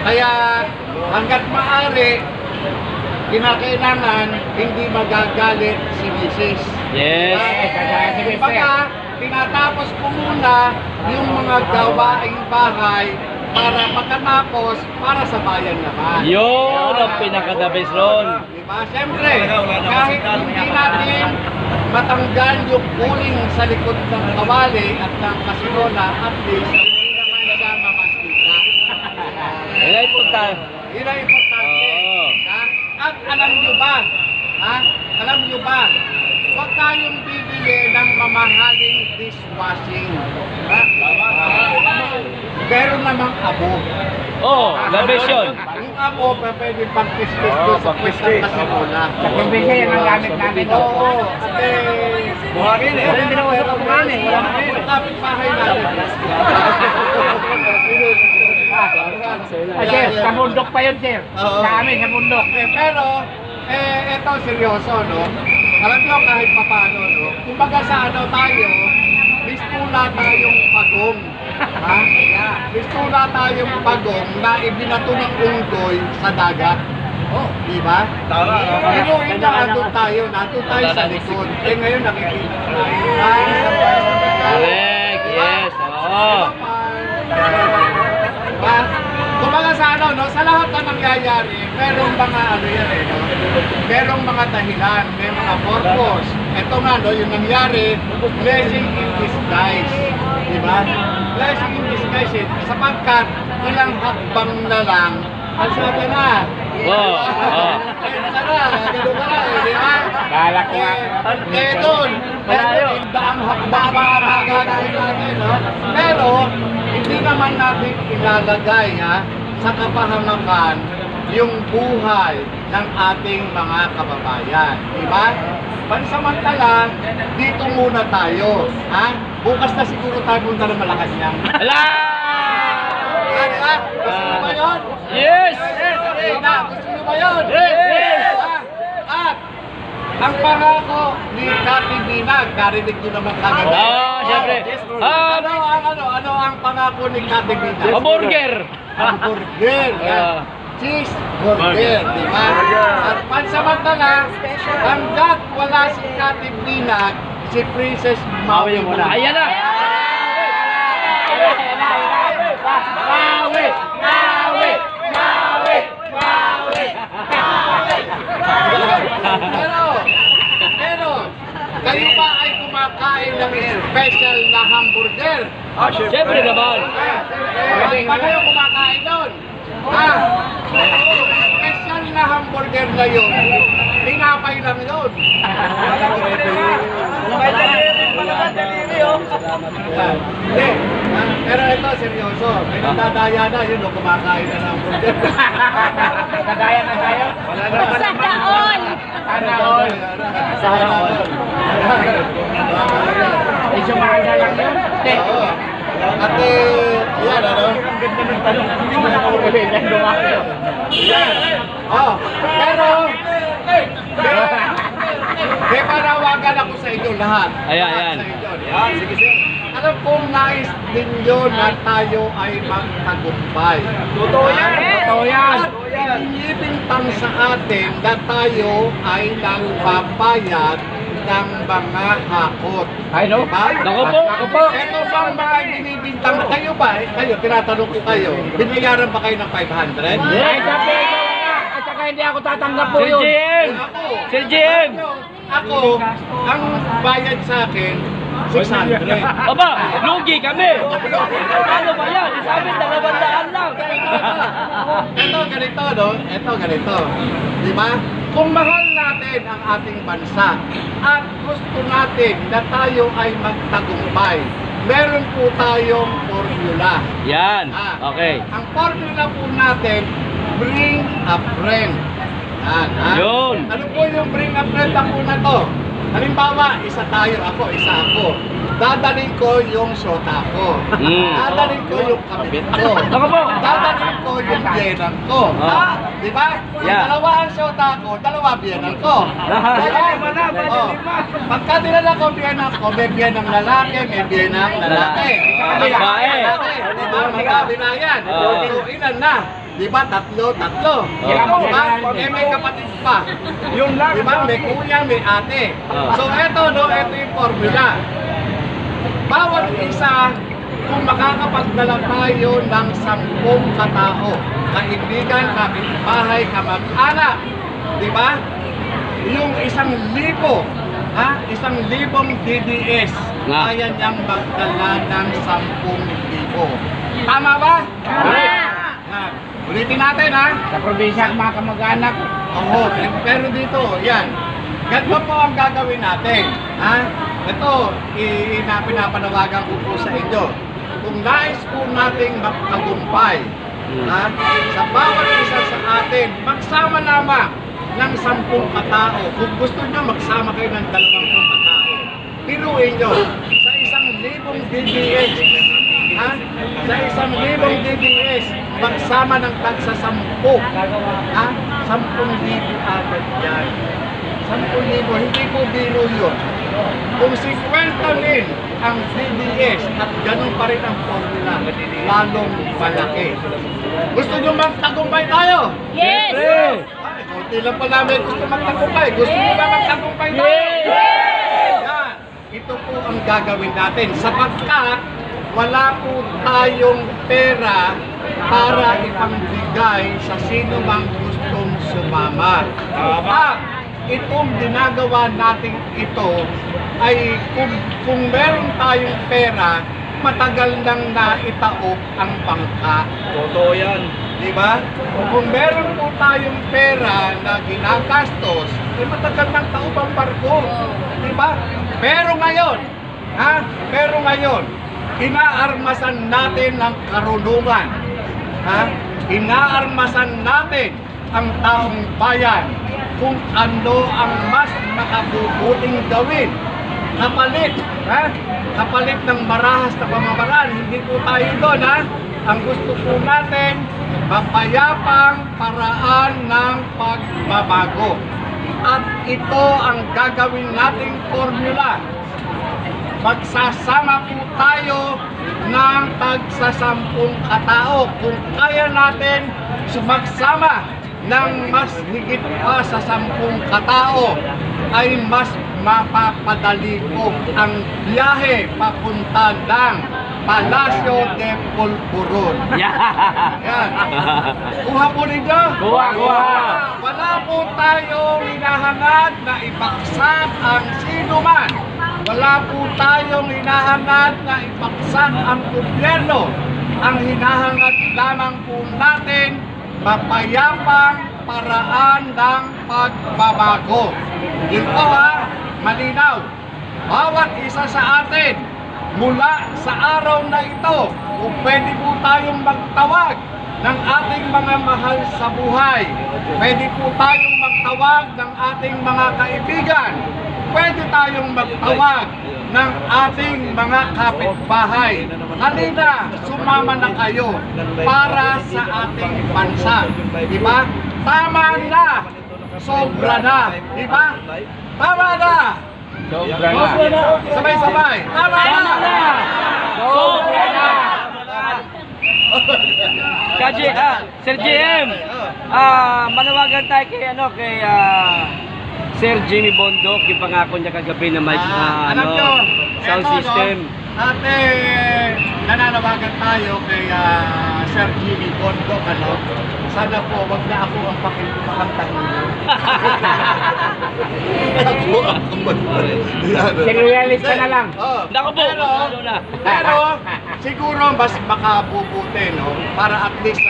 Kaya hanggat maaari, kinakailangan hindi magagalit si Mrs. Yes. Baka tinatapos ko muna yung mga gawaing bahay para pagkatapos para sa bayan naman. Yun ang pinaka-the best ron. Diba? Siyempre, kahit hindi natin matanggal yung uling sa likod ng kawali at ng kasirola, at least hindi naman siya mamantika. Yan ay punta. Yun ang importante. Oo. Ha? At alam nyo ba, ha? Alam nyo ba, huwag tayong bibili ng mamahaling dishwashing. Ha? Pero namang abo. Oh, the best yun. Yung abo, pwede pang-kiss-kiss doon sa pwestang kasirola. Sa kumbisa yan ang gamit namin. Oo. Buhangin eh. Hindi na usap ang buhangin eh. Kapit bahay natin. Sir, sa bundok pa yun, sir. Oo. Sa amin, sa bundok. Pero, eto seryoso, no? Alam nyo kahit papano, no? Kumbaga sa ano tayo, listula tayong pagong. Ha? Listula tayong pagong na ibinato ng unggoy sa dagat. Oh, di ba? Tama. Pero nandun tayo sa likod. Eh ngayon nakikita tayo sa Correct, yes. Oo. Diba? Kumbaga sa ano, no? Sa lahat na nangyayari, merong mga ano yan eh, no? Merong mga dahilan, may mga purpose. Ito nga, no, yung nangyari, blessing in disguise. Diba? Blessing in disguise eh. Sapagkat ilang hakbang na lang, ang sabi na. Oo. Oo. Sana, gano'n ka na eh, di ba? Bahala ko nga. Doon, ang hakbang mga gagawin natin, no? Pero, hindi naman natin ilalagay, ha, sa kapahamakan yung buhay ng ating mga kababayan. Diba? Pansamantala, dito muna tayo. Ha? Bukas na siguro tayo punta ng Malacanang. Hala! Diba? Gusto mo ba yun? Yes! Gusto mo ba yun? Yes! At, ang pangako ni Kati Binag, narinig nyo naman kagad. Siyempre. Ano ang pangako ni Kati Binag? Hamburger! Hamburger. Cheeseburger, di ba? At pansamantala, hanggat wala si Kati Binag, si Princess Maui muna. Ayan na! Maui! Maui! Maui! Maui! Pero, kayo ba ay kumakain ng special na hamburger? Siyempre naman. Paano yung kumakain doon? Special na hamburger na yun, tinapay lang yun. Pero ito, seryoso. May nadadaya na yun, kumakain na ng hamburger. Kagaya na tayo? Sana all! Sana all! Sana all! Medyo mahal lang yun. Oo. At yan, ano? Ang ganda ng tanong. Hindi mo na ako kailangan lumaki. Yan. Oh, pero may panawagan ako sa inyo lahat. Ayan. Sa inyo. Yan, sige sir. Alam kong nais ninyo na tayo ay magtagumpay. Totoo yan! Totoo yan! At inibintang sa atin na tayo ay nagpapayag ng mga hakot. Ay, no? Diba? Naku po! Ako po! Ito bang mga binibintang kayo ba? Kayo, tinatanong ko kayo. Binayaran ba kayo ng 500? Ay, sabi ko nga! At saka hindi ako tatanggap po Sir yun. JM! Ako. Sir JM! Ako, ang bayad sa akin, 600. Aba, lugi kami! Ano ba yan? Sabi, 200 lang! Ito ganito, no? Ito ganito. Di ba? Kung mahal natin ang ating bansa at gusto natin na tayo ay magtagumpay, meron po tayong formula. Yan, okay. Ang formula po natin, bring a friend. Yan, ha? Yun. Ano po yung bring a friend na po na to? Halimbawa, isa tayo, isa ako. Dadalhin ko yung shota ko. Dadalhin ko yung kabit ko. Ako po! Dadalhin ko yung biyenan ko. Di ba? Yeah. Dalawa ang shota ko, dalawa biyenan ko. Pagka dinala ko biyenan ko, may biyenang lalaki, may biyenang lalaki. Babae. Di ba? Magkabila yan. So, ilan na? Di ba? Tatlo. Ilang Di ba? mag-aral? May kapatid pa. Yun lang. Di ba? May kuya, may ate. So eto yung formula. Bawat isa, kung makakapagdala tayo ng 10 katao, kaibigan, kapitbahay, kamag-anak, di ba? Yung 1,000, 1,000 DDS, kaya niyang magdala ng 10,000. Tama ba? Yan. Ulitin natin, ha? Sa probinsya, mga kamag-anak. Oo, pero dito, yan. Ganito po ang gagawin natin. Ha? Ito, pinapanawagan ko po sa inyo. Kung nais po nating magtagumpay, ha? Sa bawat isa sa atin, magsama lamang ng 10 katao. Kung gusto nyo, magsama kayo ng 20 katao. Piruin nyo, sa 1,000 DDS, ha? Sa 1,000 DDS, magsama ng tagsa 10. Ha? 10,000 agad yan. 10,000, hindi po biro yun. Kung 50,000 ang DDS at ganun pa rin ang formula, lalong malaki. Gusto nyo magtagumpay tayo? Yes! Ay, kunti lang pala may gusto magtagumpay. Gusto nyo ba magtagumpay tayo? Yan. Ito po ang gagawin natin. Sapagkat wala po tayong pera para ipangbigay sa sino mang gustong sumama. Itong ginagawa natin ito ay kung meron tayong pera, matagal nang naitaok ang bangka. Totoo yan. Di ba? Kung meron po tayong pera na ginagastos, ay matagal nang taob ang barko. Di ba? Pero ngayon, inaarmasan natin ng karunungan. Inaarmasan natin ang taong bayan kung ano ang mas makabubuting gawin. Kapalit ng marahas na pamamaraan, hindi po tayo doon, ha? Ang gusto po natin, mapayapang paraan ng pagbabago. At ito ang gagawin nating formula. Magsasama po tayo ng tagsa-10 katao. Kung kaya natin sumagsama ng mas higit pa sa 10 katao, ay mas mapapadali po ang biyahe papunta ng Palacio de Polvoron. Yan. Kuha po ninyo? Kuha. Wala po tayong hinahangad na ipaksak ang sino man. Wala po tayong hinahangad na ipaksak ang gobyerno. Ang hinahangad lamang po natin, mapayapang paraan ng pagbabago. Yun po, ha, malinaw. Bawat isa sa atin, mula sa araw na ito, kung pwede po tayong magtawag ng ating mga mahal sa buhay, pwede po tayong magtawag ng ating mga kaibigan, pwede tayong magtawag ng ating mga kapitbahay. Halina, sumama na kayo para sa ating bansa. Diba? Tama na! Sobra na! Diba? Tama na! Sobra na. Sabay-sabay! Tama na! Sobra na. Sir GM, manawagan tayo kay Sir Jimmy Bondok, yung pangako niya kagabi na may alam nyo, sound eto, system. No, ate, nananawagan tayo kay Sir Jimmy Bondok, sana po wag na ako ang pakintahan niyo. Ako ang Serialista na lang. Naku po, pero siguro mas makabubuti, no? Para at least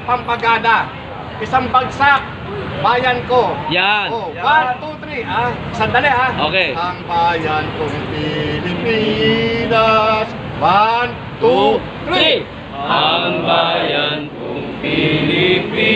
pampagana. Isang bagsak, bayan ko. Yan. 1, 2, 3. Sandali, ha? Okay. Ang bayan kong Pilipinas. 1, 2, 3. Ang bayan kong Pilipinas,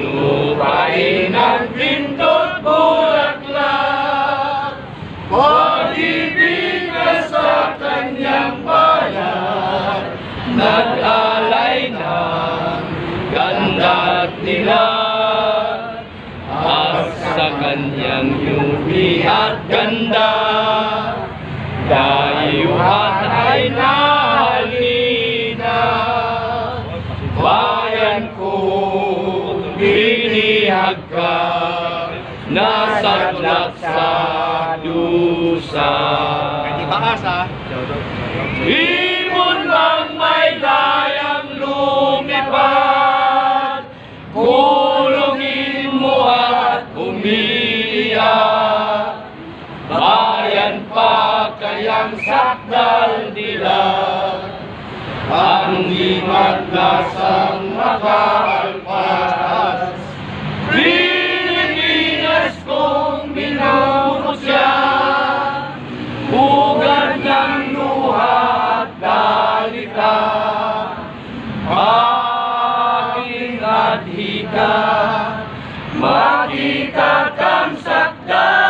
lupain ang pindot bulaklak, pag-ibig sa kanyang bayan, nag-alay ng ganda at dilag, at sa kanyang yumi at ganda, dayuhan ay nahalina. ka, nasaklap sa dusa. Itaas ha. Ibon mang may dayang lumipad, kulungin mo at umiiyak. Bayan pa kayang sakdal nila, ang di magdasang makaalpas. Pilipinas kong minumutya, hugad ng luha at dalita, aking adhika, makita kang sakdal.